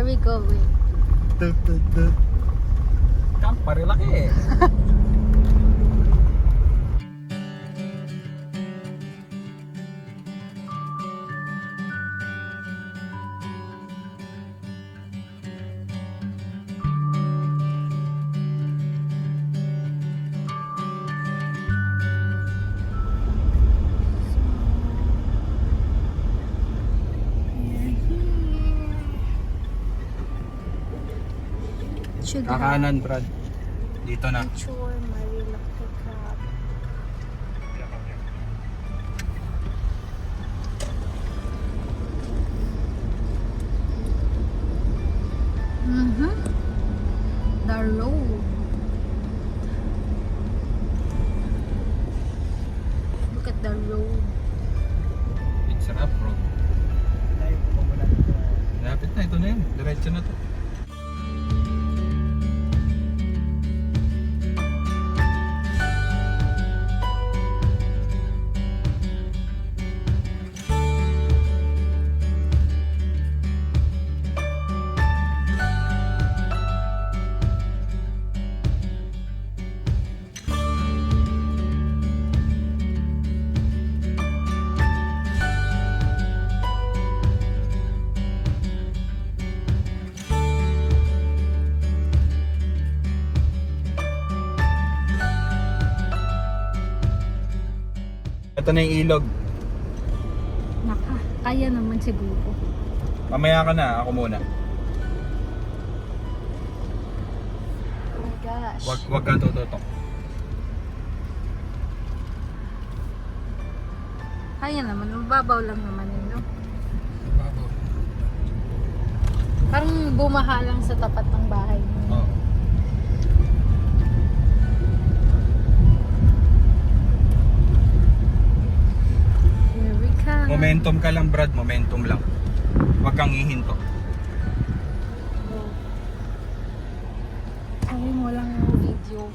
are we going? Camp, parilaki eh. Should have Kakanan, Brad. Dito na. mature Marilaki crab. The road. Look at the road. It's a rough road. Lapit na, ito na yun. Diretso na to. Ito na yung ilog. Naka, kaya naman siguro. Mamaya ka na, ako muna. Oh my gosh. Wag ka tututok. Kaya naman, mababaw lang naman yun, no? Parang bumaha lang sa tapat ng bahay niyo. Oo. Here we come. Momentum ka lang, Brad. Momentum lang. Wag kang hihinto. Sabi mo lang yung video.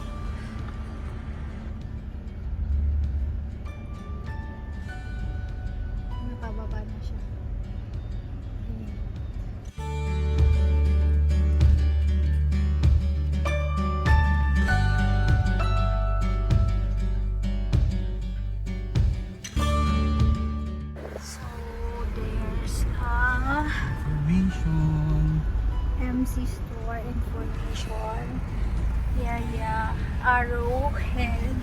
Napababa na siya. So, there's a Formation. MC store information. Yeah. Arrowhead.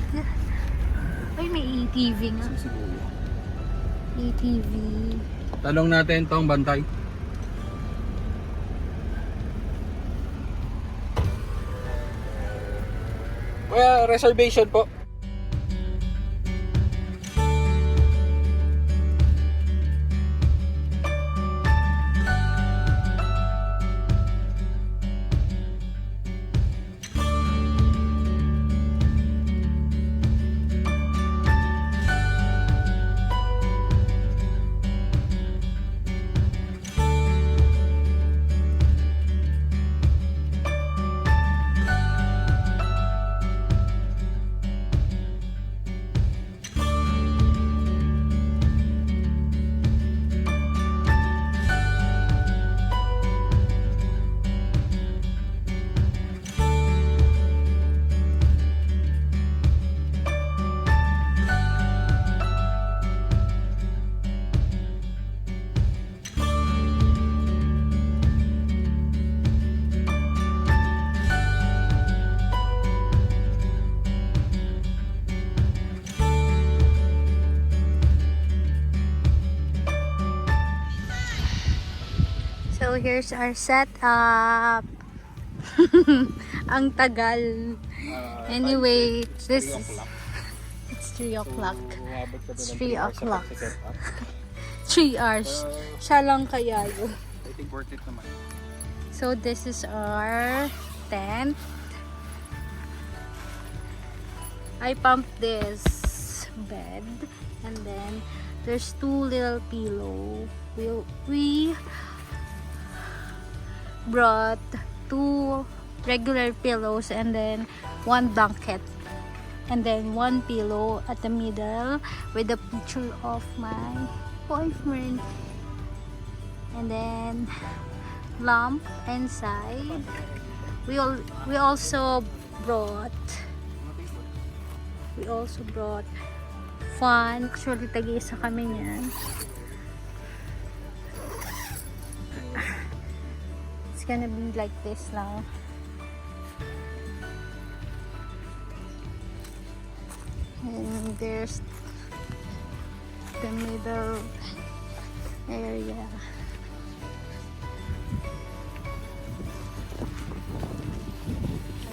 Ay, may ATV nga. ATV. Talong natin tong bantay. Kuya, reservation po. So here's our setup. Ang tagal. Anyway, this it's 3 o'clock. It's 3 o'clock. 3 hours. Siya lang kaya yun. I think worth it naman. So this is our tent. I pumped this bed and then there's 2 little pillow. We brought 2 regular pillows and then 1 blanket and then 1 pillow at the middle with a picture of my boyfriend, and then lamp inside. We also brought fan. Actually, tag-isa kami niyan. It's gonna be like this now. And there's the middle area.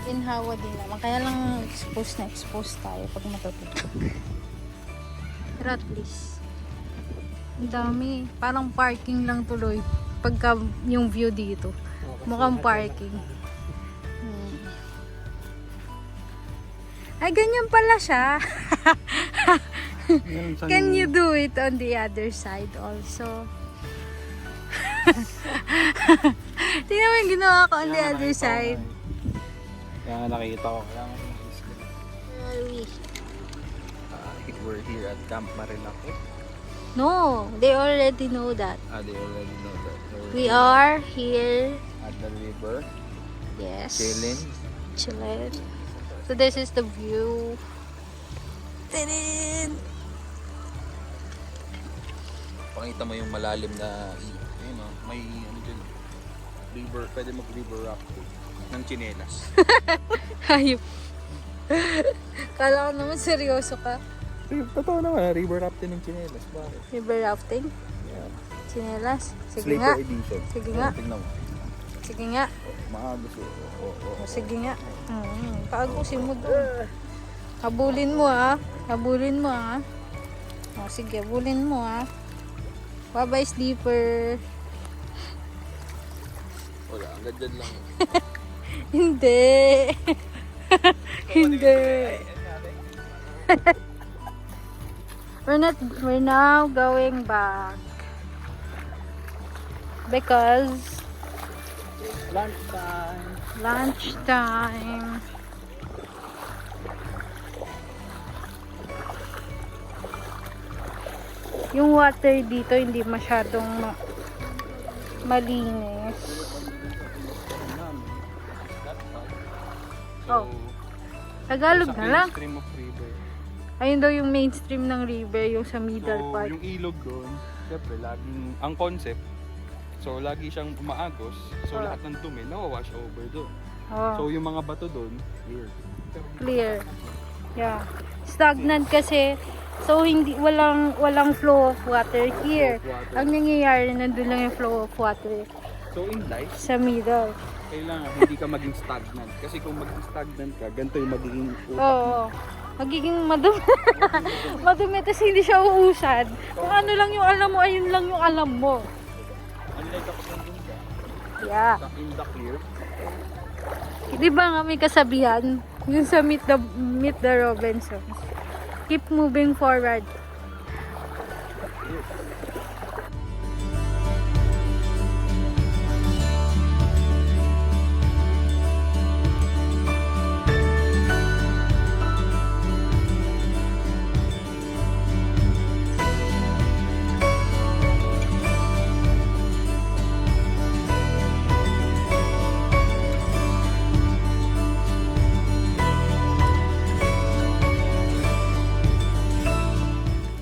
Ginhawa din naman. Kaya lang expose tayo pag matutulog. Pero at least, ang dami. Parang parking lang tuloy. Pagka yung view dito. Mukhang parking. Ay, ganyan pala siya. Can you do it on the other side also? Tingnan mo yung ginawa ko on the other side. Kaya nakita ko. Where are we? We're here at Camp Marilaki. No, they already know that. They already know that. We are here. At the river. Yes. Chilling. So this is the view. Tadin! Pakita mo yung malalim na ayun, may ano dyan. River, pwede mag-river rafting ng tsinelas. Hayop. Kala ko naman seryoso ka. Totoo naman, river rafting ng tsinelas. Bakit? River rafting? Yeah. Chinelas? Sige Slater nga. edition. Sige nga. Tingnan mo. Sige nga. Maagos yun. Sige nga. Paagusin mo doon. Habulin mo ha. Habulin mo ha. Sige, habulin mo ha. Bye-bye, sleeper. Wala, hanggang dyan lang. Hindi. Hindi. We're now going back. Because lunchtime. Yung water dito hindi masyadong malinis. Oh. Tagalog na lang. Stream of river. Ayun daw yung mainstream ng river, yung sa middle So, part. yung ilog doon, syempre, laging, ang concept, so, lagi siyang umaagos, so, lahat ng dumi, nawawash over doon. So, yung mga bato doon, Clear. Yeah. Stagnant kasi, so, walang flow of water here. Ang nangyayari, nandun lang yung flow of water So, in life, sa middle. kailangan hindi ka maging stagnant. Kasi kung maging stagnant ka, ganito yung magiging utak. Oo. Magiging madumi. Madumi, tapos hindi siya uusad. Kung ano lang yung alam mo, ayun lang yung alam mo. Unlike kapag nandun ka, Yeah. in the clear, Di ba nga may kasabihan? Yung sa Meet the Robinsons. Keep moving forward.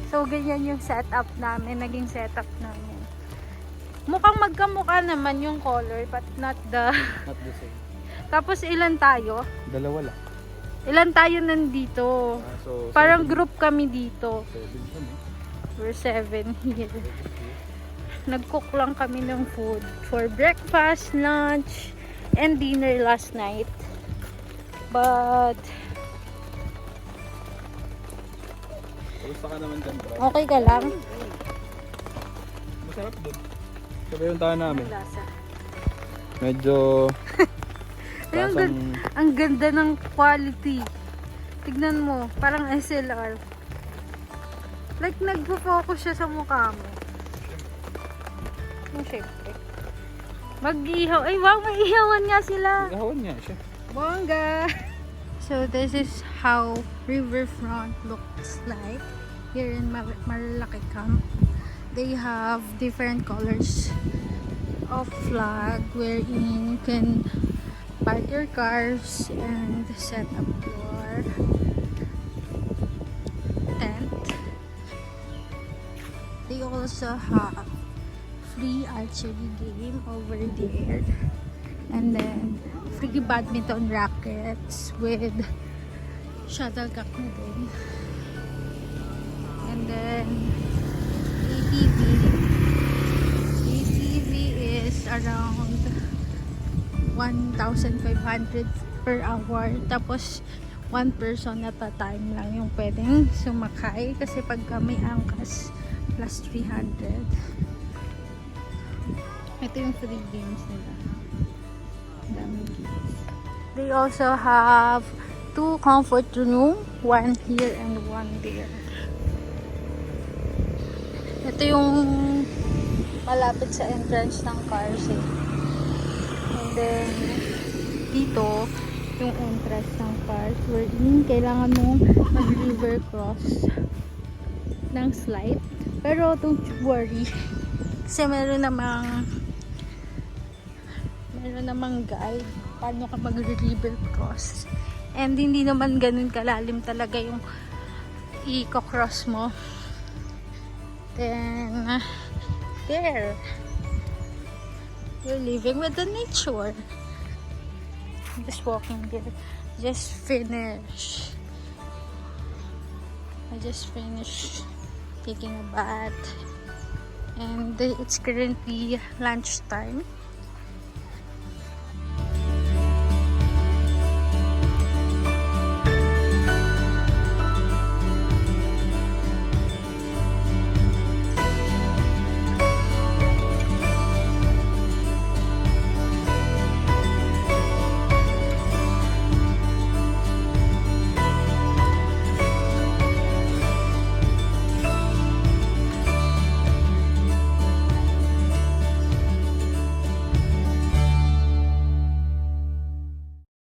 So, ganyan yung setup namin. Naging setup namin. Mukhang magkamukha naman yung color, but not the... not the same. Tapos, ilan tayo? Dalawa lang. Ilan tayo nandito? So, Parang group kami dito. 7 kami. We're 7 here. Nag-cook lang kami ng food for breakfast, lunch, and dinner last night. But, Gusto ka naman dyan, bro. okay ka lang? Masarap doon. Sabi yung tayo namin. Ang lasa. Medyo... Ayun, ang ganda ng quality. Tignan mo, parang SLR. Like, nagpo-focus siya sa mukha mo. Oh, syempre. Mag-ihaw. Ay, wow, may ihawan nga sila. Igawan niya siya. Bongga! So, this is how riverfront looks like here in Marilaki Camp. They have different colors of flag wherein you can park your cars and set up your tent. They also have free archery game over there, and then free badminton rackets with shuttlecock na din. And then ATV is around 1,500 per hour. Tapos, one person at a time lang yung pwedeng sumakay. Kasi pagka may angkas, plus 300. Ito yung free games nila. Dami games. They also have 2 comfort room. One here and one there. Ito yung malapit sa entrance ng cars eh. And then, dito, yung entrance ng cars wherein kailangan mong mag-river cross ng slide. Pero don't worry. Kasi meron namang guide paano ka mag-river cross. And hindi naman ganun kalalim talaga yung i-cross mo. Then, there. You're living with the nature. I'm just walking there. I just finished taking a bath. And it's currently lunchtime.